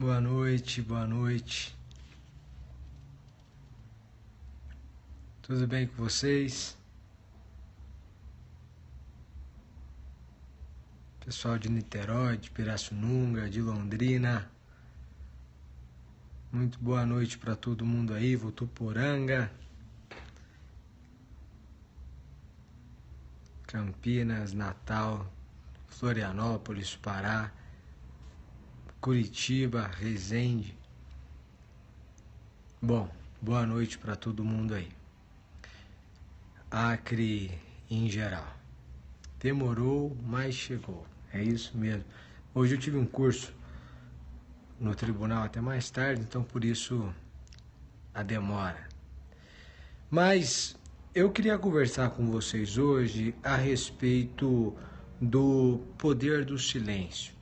Boa noite, boa noite. Tudo bem com vocês? Pessoal de Niterói, de Pirassununga, de Londrina. Muito boa noite para todo mundo aí, Votuporanga, Campinas, Natal, Florianópolis, Pará, Curitiba, Resende. Bom, boa noite para todo mundo aí. Acre em geral. Demorou, mas chegou. É isso mesmo. Hoje eu tive um curso no tribunal até mais tarde, então por isso a demora. Mas eu queria conversar com vocês hoje a respeito do poder do silêncio.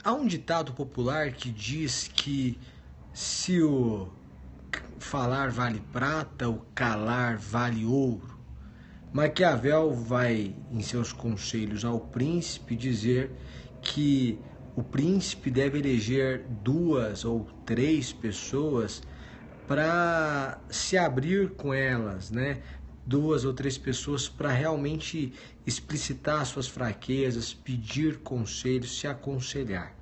Há um ditado popular que diz que se o falar vale prata, o calar vale ouro. Maquiavel vai, em seus conselhos ao príncipe, dizer que o príncipe deve eleger 2 ou 3 pessoas para se abrir com elas, né? 2 ou 3 pessoas para realmente explicitar suas fraquezas, pedir conselhos, se aconselhar.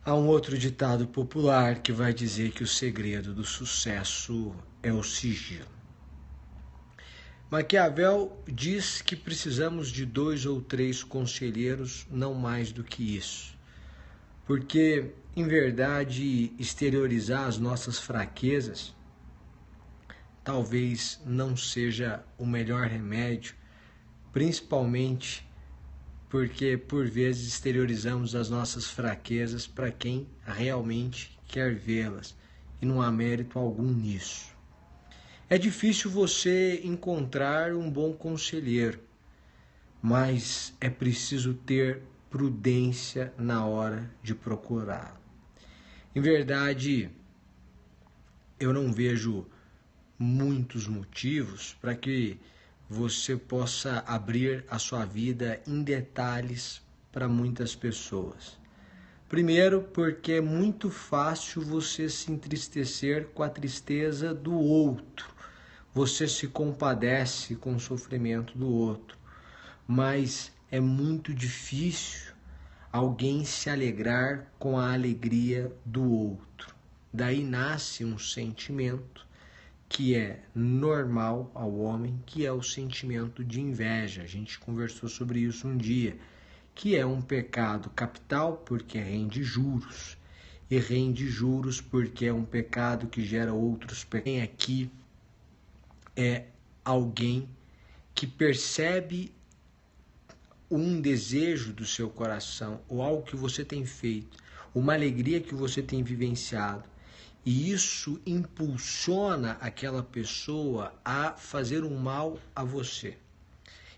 Há um outro ditado popular que vai dizer que o segredo do sucesso é o sigilo. Maquiavel diz que precisamos de 2 ou 3 conselheiros, não mais do que isso. Porque, em verdade, exteriorizar as nossas fraquezas talvez não seja o melhor remédio, principalmente porque, por vezes, exteriorizamos as nossas fraquezas para quem realmente quer vê-las, e não há mérito algum nisso. É difícil você encontrar um bom conselheiro, mas é preciso ter prudência na hora de procurá-lo. Em verdade, eu não vejo muitos motivos para que você possa abrir a sua vida em detalhes para muitas pessoas. Primeiro, porque é muito fácil você se entristecer com a tristeza do outro. Você se compadece com o sofrimento do outro, mas é muito difícil alguém se alegrar com a alegria do outro. Daí nasce um sentimento que é normal ao homem, que é o sentimento de inveja. A gente conversou sobre isso um dia, que é um pecado capital porque rende juros, e rende juros porque é um pecado que gera outros pecados. Aqui é alguém que percebe um desejo do seu coração, ou algo que você tem feito, uma alegria que você tem vivenciado, e isso impulsiona aquela pessoa a fazer um mal a você.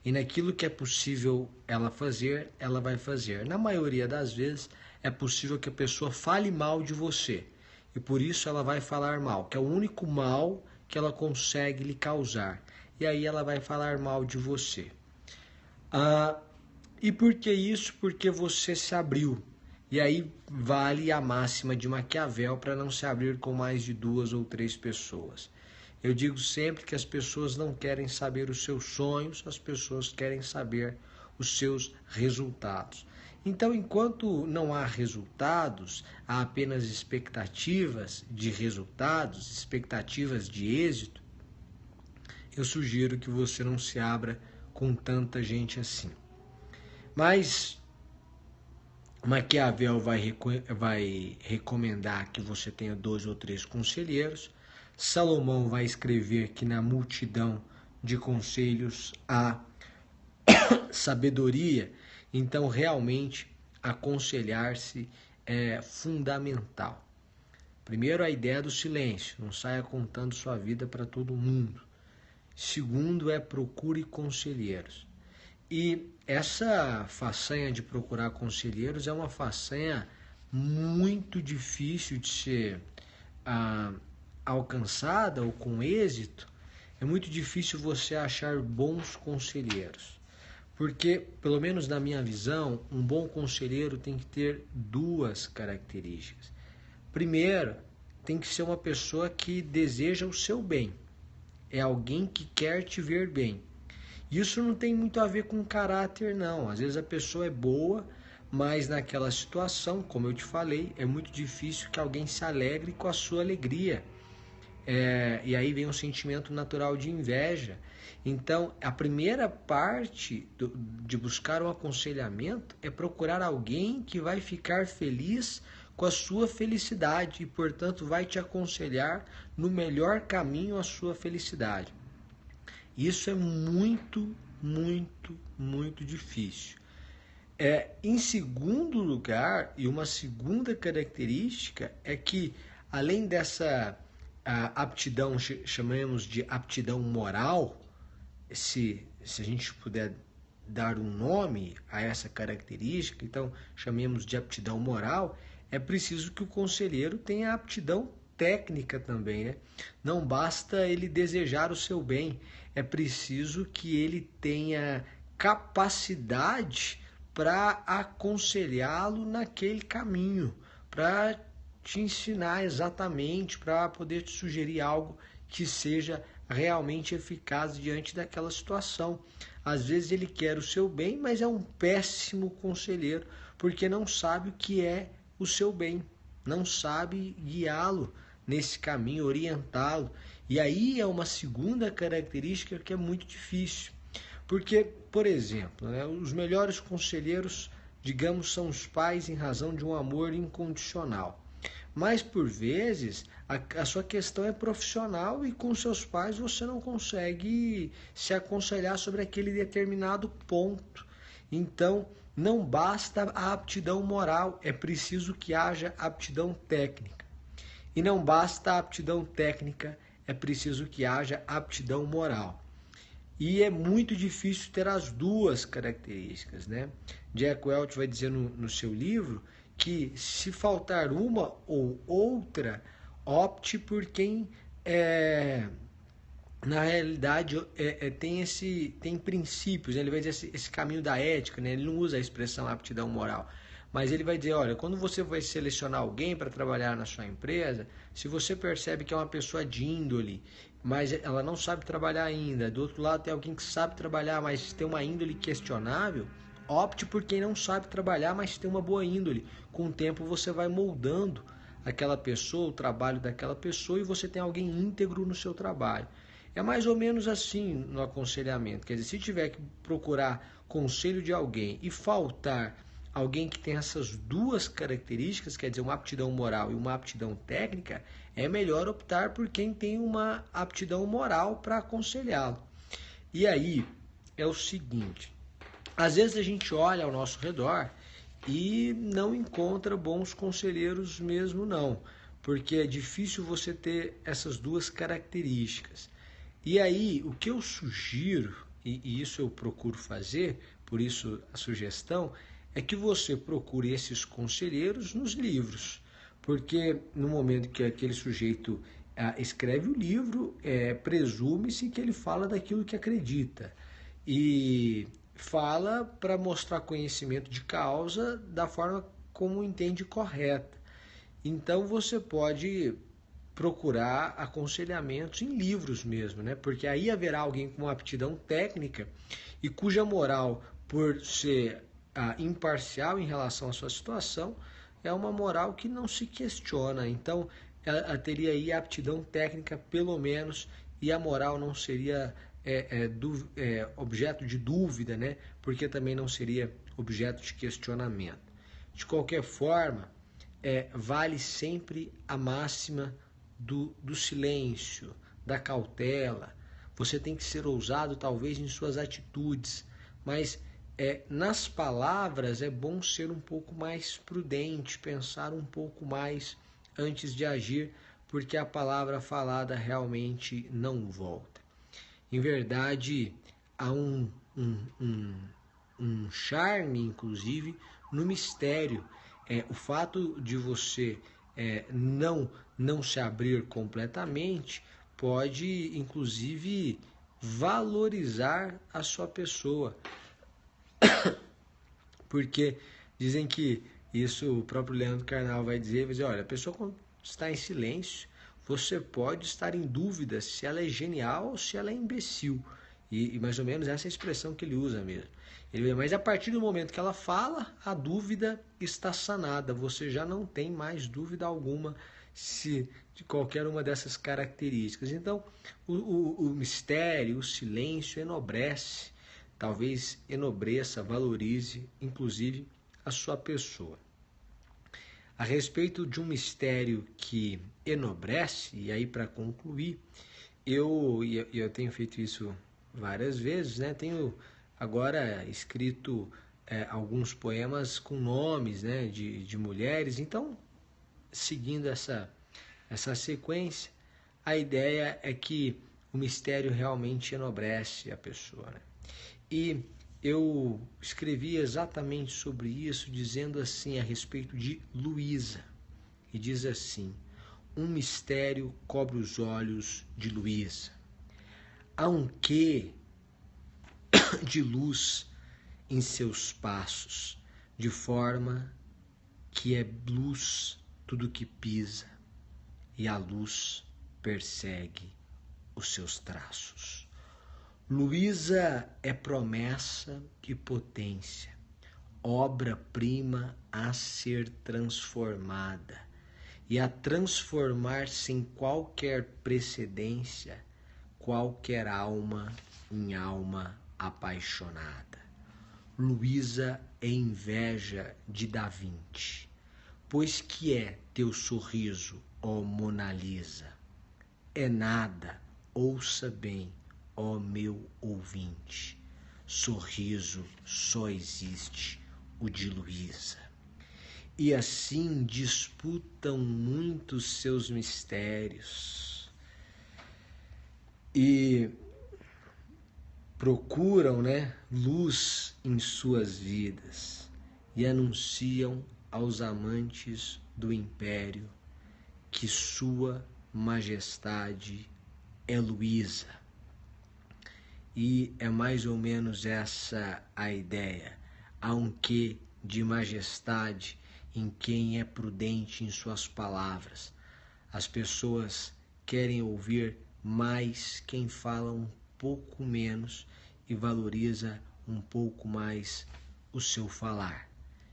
E naquilo que é possível ela fazer, ela vai fazer. Na maioria das vezes, é possível que a pessoa fale mal de você, e por isso ela vai falar mal, que é o único mal que ela consegue lhe causar. E aí ela vai falar mal de você. E por que isso? Porque você se abriu. E aí vale a máxima de Maquiavel para não se abrir com mais de 2 ou 3 pessoas. Eu digo sempre que as pessoas não querem saber os seus sonhos, as pessoas querem saber os seus resultados. Então, enquanto não há resultados, há apenas expectativas de resultados, expectativas de êxito, eu sugiro que você não se abra com tanta gente assim. Mas Maquiavel vai recomendar que você tenha 2 ou 3 conselheiros. Salomão vai escrever que na multidão de conselhos há sabedoria. Então, realmente, aconselhar-se é fundamental. Primeiro, a ideia do silêncio. Não saia contando sua vida para todo mundo. Segundo, procure conselheiros. E essa façanha de procurar conselheiros é uma façanha muito difícil de ser alcançada ou com êxito. É muito difícil você achar bons conselheiros. Porque, pelo menos na minha visão, um bom conselheiro tem que ter duas características. Primeiro, tem que ser uma pessoa que deseja o seu bem. É alguém que quer te ver bem. Isso não tem muito a ver com caráter, não. Às vezes a pessoa é boa, mas naquela situação, como eu te falei, é muito difícil que alguém se alegre com a sua alegria. E aí vem um sentimento natural de inveja. Então, a primeira parte de buscar um aconselhamento é procurar alguém que vai ficar feliz com a sua felicidade e, portanto, vai te aconselhar no melhor caminho à sua felicidade. Isso é muito, muito, muito difícil. Em segundo lugar, e uma segunda característica, é que além dessa aptidão, chamamos de aptidão moral, se a gente puder dar um nome a essa característica, então chamemos de aptidão moral, é preciso que o conselheiro tenha aptidão técnica também, né? Não basta ele desejar o seu bem, é preciso que ele tenha capacidade para aconselhá-lo naquele caminho, para te ensinar exatamente, para poder te sugerir algo que seja realmente eficaz diante daquela situação. Às vezes ele quer o seu bem, mas é um péssimo conselheiro, porque não sabe o que é o seu bem, não sabe guiá-lo nesse caminho, orientá-lo. E aí é uma segunda característica que é muito difícil. Porque, por exemplo, né, os melhores conselheiros, digamos, são os pais em razão de um amor incondicional. Mas, por vezes, a sua questão é profissional e com seus pais você não consegue se aconselhar sobre aquele determinado ponto. Então, não basta a aptidão moral, é preciso que haja aptidão técnica. E não basta a aptidão técnica, é preciso que haja aptidão moral. E é muito difícil ter as duas características, né? Jack Welch vai dizer no seu livro que se faltar uma ou outra, opte por quem na realidade tem princípios, né? Ele vai dizer esse caminho da ética, né? Ele não usa a expressão aptidão moral, mas ele vai dizer, olha, quando você vai selecionar alguém para trabalhar na sua empresa, se você percebe que é uma pessoa de índole, mas ela não sabe trabalhar ainda, do outro lado tem alguém que sabe trabalhar, mas tem uma índole questionável, opte por quem não sabe trabalhar, mas tem uma boa índole. Com o tempo você vai moldando aquela pessoa, o trabalho daquela pessoa, e você tem alguém íntegro no seu trabalho. É mais ou menos assim no aconselhamento. Quer dizer, se tiver que procurar conselho de alguém e faltar alguém que tem essas duas características, quer dizer, uma aptidão moral e uma aptidão técnica, é melhor optar por quem tem uma aptidão moral para aconselhá-lo. E aí é o seguinte, às vezes a gente olha ao nosso redor e não encontra bons conselheiros mesmo não, porque é difícil você ter essas duas características. E aí, o que eu sugiro, e isso eu procuro fazer, por isso a sugestão, é que você procure esses conselheiros nos livros. Porque no momento que aquele sujeito escreve o livro, presume-se que ele fala daquilo que acredita. E fala para mostrar conhecimento de causa da forma como entende correta. Então você pode procurar aconselhamentos em livros mesmo, né? Porque aí haverá alguém com uma aptidão técnica e cuja moral, por ser imparcial em relação à sua situação, é uma moral que não se questiona. Então, ela teria aí a aptidão técnica, pelo menos, e a moral não seria objeto de dúvida, né? Porque também não seria objeto de questionamento. De qualquer forma, vale sempre a máxima do silêncio, da cautela. Você tem que ser ousado talvez em suas atitudes, mas nas palavras é bom ser um pouco mais prudente, pensar um pouco mais antes de agir, porque a palavra falada realmente não volta. Em verdade, há um charme, inclusive, no mistério. O fato de você não se abrir completamente pode, inclusive, valorizar a sua pessoa. Porque dizem que isso o próprio Leandro Carnal vai dizer, olha, a pessoa quando está em silêncio, você pode estar em dúvida se ela é genial ou se ela é imbecil. E mais ou menos essa é a expressão que ele usa mesmo. Mas a partir do momento que ela fala, a dúvida está sanada. Você já não tem mais dúvida alguma de qualquer uma dessas características. Então, o mistério, o silêncio enobrece, talvez enobreça, valorize, inclusive, a sua pessoa. A respeito de um mistério que enobrece, e aí para concluir, eu tenho feito isso várias vezes, né? Tenho agora escrito alguns poemas com nomes, né, de mulheres. Então, seguindo essa sequência, a ideia é que o mistério realmente enobrece a pessoa, né? E eu escrevi exatamente sobre isso, dizendo assim a respeito de Luísa. E diz assim: um mistério cobre os olhos de Luísa. Há um quê de luz em seus passos, de forma que é luz tudo que pisa, e a luz persegue os seus traços. Luísa é promessa e potência, obra-prima a ser transformada, e a transformar sem qualquer precedência qualquer alma em alma apaixonada. Luísa é inveja de Da Vinci, pois que é teu sorriso, ó Mona Lisa? É nada, ouça bem, ó meu ouvinte, sorriso só existe o de Luísa. E assim disputam muitos seus mistérios e procuram, né, luz em suas vidas e anunciam aos amantes do império que sua majestade é Luísa. E é mais ou menos essa a ideia. Há um quê de majestade em quem é prudente em suas palavras. As pessoas querem ouvir mais quem fala um pouco menos e valoriza um pouco mais o seu falar.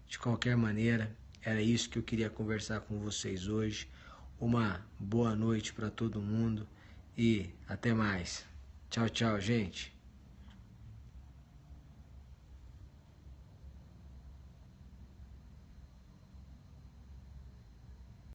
De qualquer maneira, era isso que eu queria conversar com vocês hoje. Uma boa noite para todo mundo e até mais. Tchau, tchau, gente.